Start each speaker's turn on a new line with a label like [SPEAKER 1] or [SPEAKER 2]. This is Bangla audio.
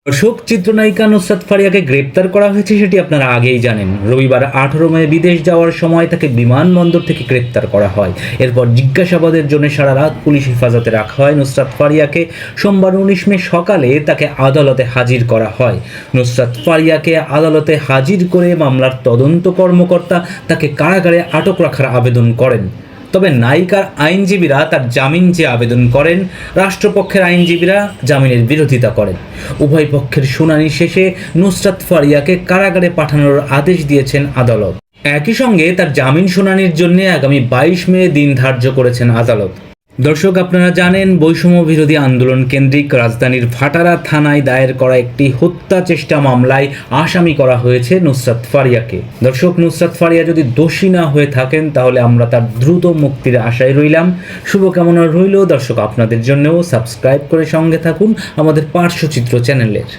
[SPEAKER 1] দর্শক, চিত্রনায়িকা নুসরাত ফারিয়াকে গ্রেপ্তার করা হয়েছে সেটি আপনারা আগেই জানেন। রবিবার 18 মে বিদেশ যাওয়ার সময় তাকে বিমানবন্দর থেকে গ্রেপ্তার করা হয়। এরপর জিজ্ঞাসাবাদের জন্য সারা রাত পুলিশ হেফাজতে রাখা হয় নুসরাত ফারিয়াকে। সোমবার 19 মে সকালে তাকে আদালতে হাজির করা হয়। নুসরাত ফারিয়াকে আদালতে হাজির করে মামলার তদন্ত কর্মকর্তা তাকে কারাগারে আটক রাখার আবেদন করেন। তবে নায়িকার আইনজীবীরা তার জামিন চেয়ে আবেদন করেন। রাষ্ট্রপক্ষের আইনজীবীরা জামিনের বিরোধিতা করেন। উভয় পক্ষের শুনানি শেষে নুসরাত ফারিয়াকে কারাগারে পাঠানোর আদেশ দিয়েছেন আদালত। একই সঙ্গে তার জামিন শুনানির জন্য আগামী 22 মে দিন ধার্য করেছেন আদালত। দর্শক, আপনারা জানেন বৈষম্য বিরোধী আন্দোলন কেন্দ্রিক রাজধানীর ভাটারা থানায় দায়ের করা একটি হত্যা চেষ্টা মামলায় আসামি করা হয়েছে নুসরাত ফারিয়াকে। দর্শক, নুসরাত ফারিয়া যদি দোষী না হয়ে থাকেন তাহলে আমরা তার দ্রুত মুক্তির আশায় রইলাম। শুভকামনা রইল দর্শক আপনাদের জন্যও। সাবস্ক্রাইব করে সঙ্গে থাকুন আমাদের পার্শ্বচিত্র চ্যানেলের।